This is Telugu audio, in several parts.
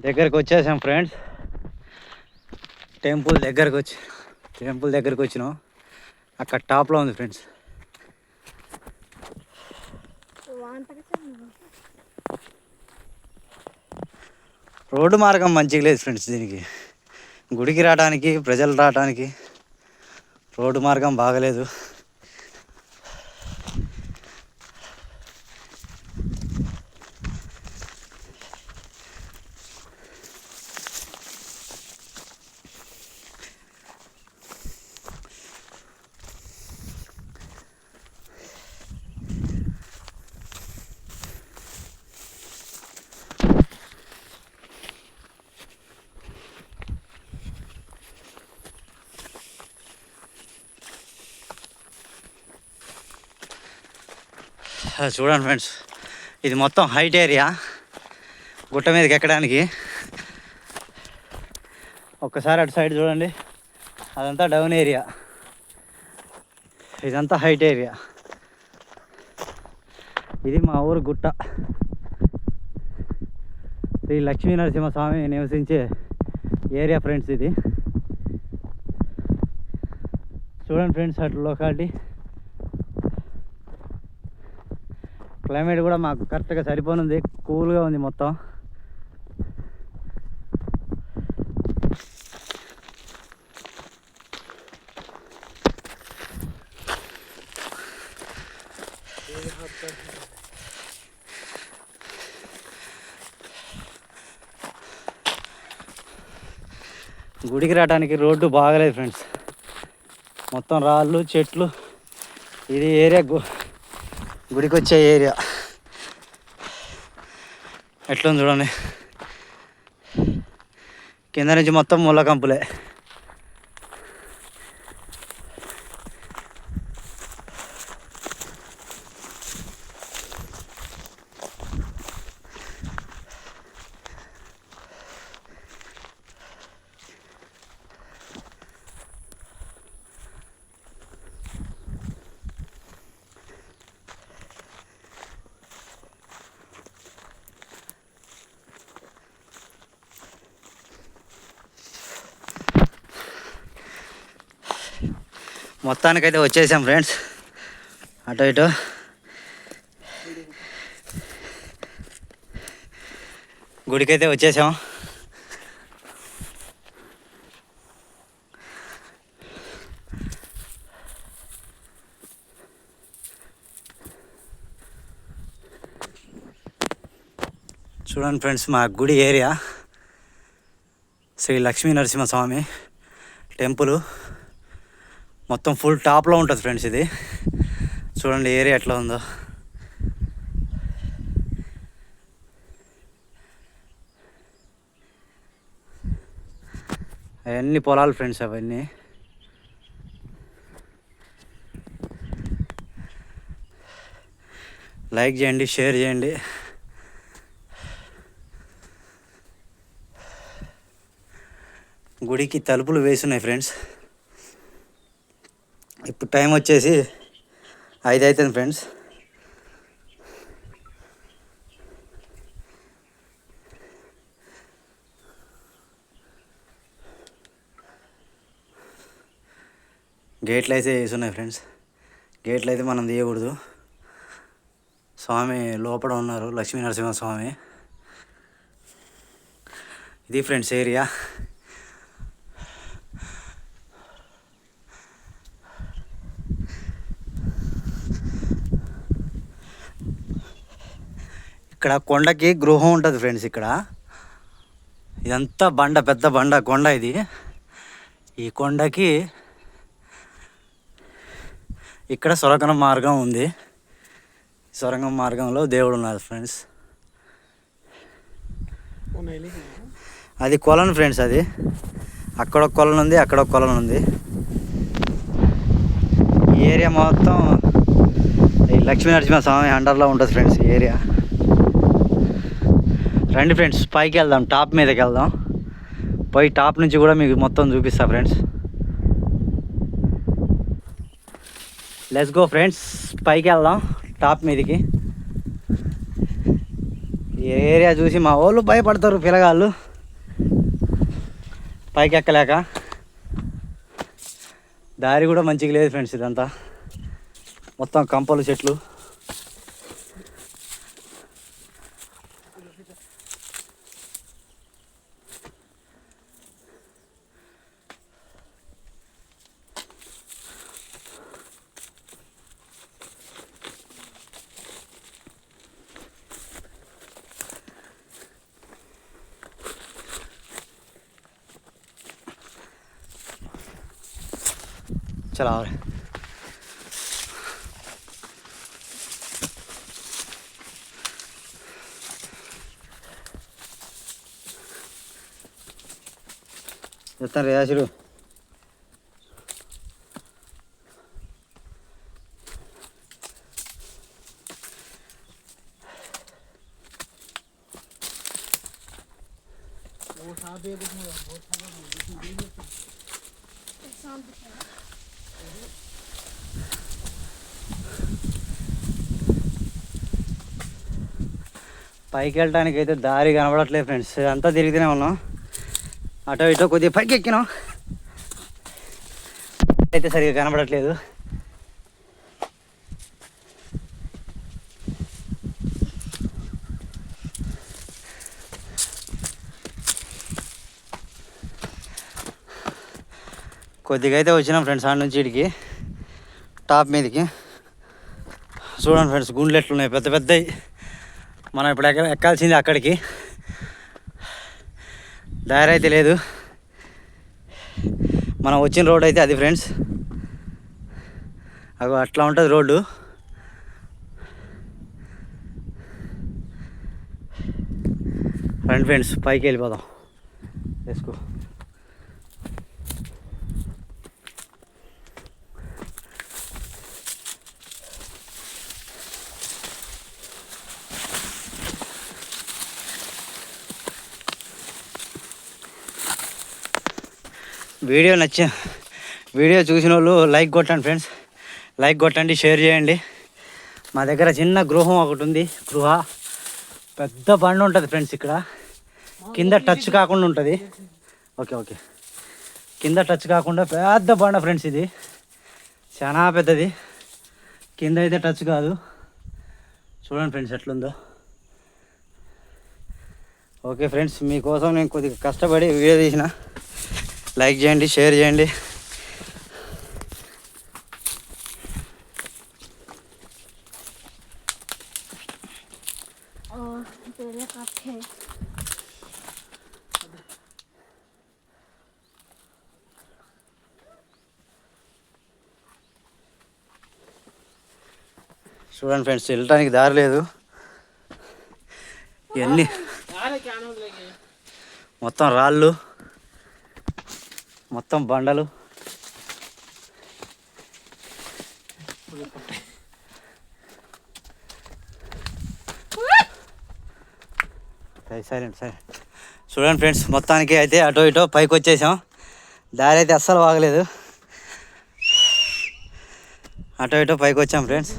దగ్గరకు వచ్చేసాం ఫ్రెండ్స్. టెంపుల్ దగ్గరకు వచ్చినాం. అక్కడ టాప్లో ఉంది ఫ్రెండ్స్. రోడ్డు మార్గం మంచిగా లేదు ఫ్రెండ్స్. దీనికి గుడికి రావడానికి, ప్రజలు రావడానికి రోడ్డు మార్గం బాగలేదు. చూడండి ఫ్రెండ్స్, ఇది మొత్తం హైట్ ఏరియా. గుట్ట మీదకి ఎక్కడానికి ఒక్కసారి అటు సైడ్ చూడండి, అదంతా డౌన్ ఏరియా, ఇదంతా హైట్ ఏరియా. ఇది మా ఊరు గుట్ట. శ్రీ లక్ష్మీ నరసింహస్వామి నివసించే ఏరియా ఫ్రెండ్స్ ఇది. చూడండి ఫ్రెండ్స్, అటు లొకాలిటీ క్లైమేట్ కూడా మాకు కరెక్ట్గా సరిపోనుంది. కూల్గా ఉంది మొత్తం. గుడికి రావడానికి రోడ్డు బాగలేదు ఫ్రెండ్స్. మొత్తం రాళ్ళు, చెట్లు. ఇది ఏరియా గుడికి వచ్చే ఏరియా. ఎట్లుంది చూడండి, కింద నుంచి మొత్తం ముళ్ళ కంపులే. మొత్తానికైతే వచ్చేసాం ఫ్రెండ్స్. అటు ఇటు గుడికైతే వచ్చేసాం. చూడండి ఫ్రెండ్స్, మా గుడి ఏరియా శ్రీ లక్ష్మీ నరసింహస్వామి టెంపుల్ మొత్తం ఫుల్ టాప్లో ఉంటుంది ఫ్రెండ్స్. ఇది చూడండి ఏరియా ఎట్లా ఉందో. అవన్నీ పొలాలు ఫ్రెండ్స్. అవన్నీ లైక్ చేయండి, షేర్ చేయండి. గుడికి తలుపులు వేసున్నాయి ఫ్రెండ్స్. ఇప్పుడు టైం వచ్చేసి 5 అవుతుంది ఫ్రెండ్స్. గేట్లు అయితే వేసున్నాయి ఫ్రెండ్స్. గేట్లు అయితే మనం తీయకూడదు. స్వామి లోపల ఉన్నారు, లక్ష్మీ నరసింహస్వామి. ఇది ఫ్రెండ్స్ ఏరియా. ఇక్కడ కొండకి గృహం ఉంటుంది ఫ్రెండ్స్. ఇక్కడ ఇదంతా బండ, పెద్ద బండ కొండ ఇది. ఈ కొండకి ఇక్కడ సొరంగ మార్గం ఉంది. సొరంగ మార్గంలో దేవుడు ఉన్నారు ఫ్రెండ్స్. అది కొలను ఫ్రెండ్స్. అది అక్కడ ఒక కొలను ఉంది, అక్కడ ఒక కొలను ఉంది. ఈ ఏరియా మొత్తం ఈ లక్ష్మీ నరసింహస్వామి అండర్లో ఉంటుంది ఫ్రెండ్స్ ఈ ఏరియా. రండి ఫ్రెండ్స్, పైకి వెళ్దాం, టాప్ మీదకి వెళ్దాం. పోయి టాప్ నుంచి కూడా మీకు మొత్తం చూపిస్తా ఫ్రెండ్స్. లెట్స్ గో ఫ్రెండ్స్, పైకి వెళ్దాం టాప్ మీదకి. ఈ ఏరియా చూసి మా వాళ్ళు భయపడతారు పిల్లగాళ్ళు. పైకి ఎక్కలేక. దారి కూడా మంచిగా లేదు ఫ్రెండ్స్. ఇదంతా మొత్తం కంపలు చెట్లు. चला और చెప్తాను రేయాసుడు. పైకి వెళ్ళడానికి అయితే దారి కనబడట్లేదు ఫ్రెండ్స్. అంతా తిరిగితేనే ఉన్నాం. అటో ఇటో కొద్దిగా పైకి ఎక్కినాం, అయితే సరిగా కనబడట్లేదు. కొద్దిగా అయితే వచ్చినాం ఫ్రెండ్స్ ఆడ నుంచి ఇడికి టాప్ మీదకి. చూడండి ఫ్రెండ్స్, గుండ్లు ఎట్లున్నాయి పెద్ద పెద్దవి. మనం ఇప్పుడు ఎక్కాల్సింది అక్కడికి. దారి అయితే లేదు. మనం వచ్చిన రోడ్ అయితే అది ఫ్రెండ్స్. అగో అట్లా ఉంటుంది రోడ్డు. రండి ఫ్రెండ్స్, పైకి వెళ్ళిపోదాం. వేసుకో. వీడియో చూసిన వాళ్ళు లైక్ కొట్టండి ఫ్రెండ్స్. లైక్ కొట్టండి, షేర్ చేయండి. మా దగ్గర చిన్న గృహం ఒకటి ఉంది. పెద్ద బండ ఉంటుంది ఫ్రెండ్స్. ఇక్కడ కింద టచ్ కాకుండా ఉంటుంది. ఓకే, కింద టచ్ కాకుండా పెద్ద బండ ఫ్రెండ్స్. ఇది చాలా పెద్దది. కింద అయితే టచ్ కాదు. చూడండి ఫ్రెండ్స్ ఎట్లుందో. ఓకే ఫ్రెండ్స్, మీకోసం నేను కొద్దిగా కష్టపడి వీడియో తీసిన. లైక్ చేయండి, షేర్ చేయండి. చూడండి ఫ్రెండ్స్, వెళ్ళటానికి దారి లేదు. ఇవన్నీ మొత్తం రాళ్ళు, మొత్తం బండలు. సైలెంట్. చూడండి ఫ్రెండ్స్, మొత్తానికి అయితే అటో ఇటో పైకి వచ్చేసాం. దారి అయితే అస్సలు బాగలేదు. అటో ఇటో పైకి వచ్చాం ఫ్రెండ్స్.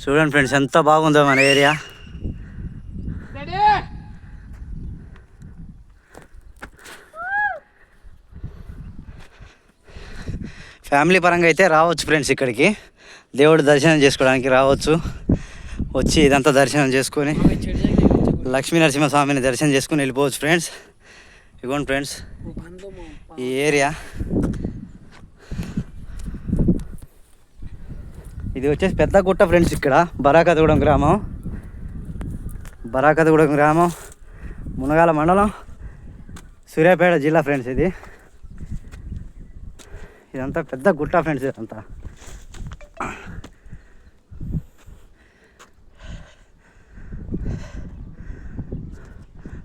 చూడండి ఫ్రెండ్స్, ఎంత బాగుందో మన ఏరియా. ఫ్యామిలీ పరంగా అయితే రావచ్చు ఫ్రెండ్స్ ఇక్కడికి. దేవుడి దర్శనం చేసుకోవడానికి రావచ్చు. వచ్చి ఇదంతా దర్శనం చేసుకొని లక్ష్మీ నరసింహస్వామిని దర్శనం చేసుకొని వెళ్ళిపోవచ్చు ఫ్రెండ్స్. ఇగోండి ఫ్రెండ్స్, ఈ ఏరియా. ఇది వచ్చేసి పెద్ద గుట్ట ఫ్రెండ్స్. ఇక్కడ బరాకతగూడెం గ్రామం, మునగాల మండలం, సూర్యాపేట జిల్లా ఫ్రెండ్స్. ఇదంతా పెద్ద గుట్ట ఫ్రెండ్స్. ఇదంతా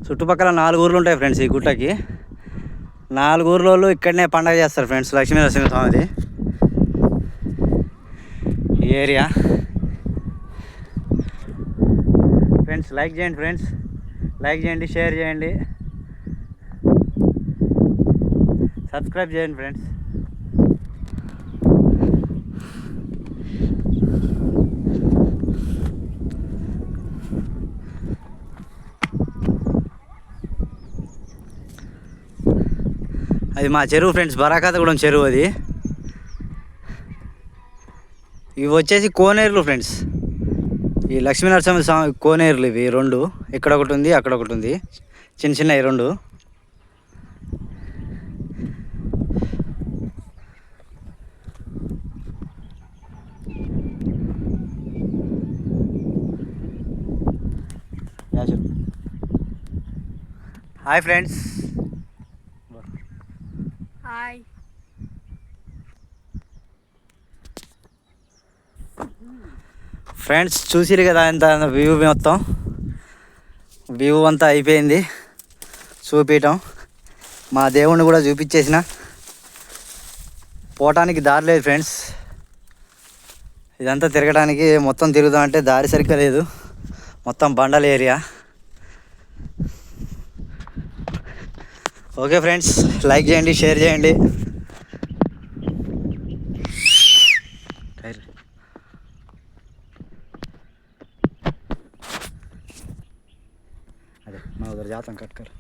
చుట్టుపక్కల 4 ఊర్లు ఉంటాయి ఫ్రెండ్స్. ఈ గుట్టకి 4 ఊర్లలో ఇక్కడనే పండగ చేస్తారు ఫ్రెండ్స్, లక్ష్మీ నరసింహస్వామిది. ఈ ఏరియా ఫ్రెండ్స్. లైక్ చేయండి ఫ్రెండ్స్, లైక్ చేయండి, షేర్ చేయండి, సబ్స్క్రైబ్ చేయండి ఫ్రెండ్స్. అది మా చెరువు ఫ్రెండ్స్, బరాకాతగూడెం చెరువు అది. ఇవి వచ్చేసి కోనేరులు ఫ్రెండ్స్, ఈ లక్ష్మీనరసింహ స్వామి కోనేరులు ఇవి రెండు. ఇక్కడ ఒకటి ఉంది, అక్కడ ఒకటి ఉంది, చిన్న చిన్న ఈ రెండు. Hi friends. హాయ్. ఫ్రెండ్స్ చూసిరు కదా ఎంత వ్యూ, మొత్తం వ్యూ అంతా అయిపోయింది చూపించటం. మా దేవుణ్ణి కూడా చూపించేసిన. పోవటానికి దారి లేదు ఫ్రెండ్స్, ఇదంతా తిరగడానికి మొత్తం తిరుగుదామంటే దారి సరిగ్గా లేదు, మొత్తం బండల ఏరియా. ఓకే ఫ్రెండ్స్, లైక్ చేయండి, షేర్ చేయండి. అదే మా ఉదర్ జాతం కట్కర్.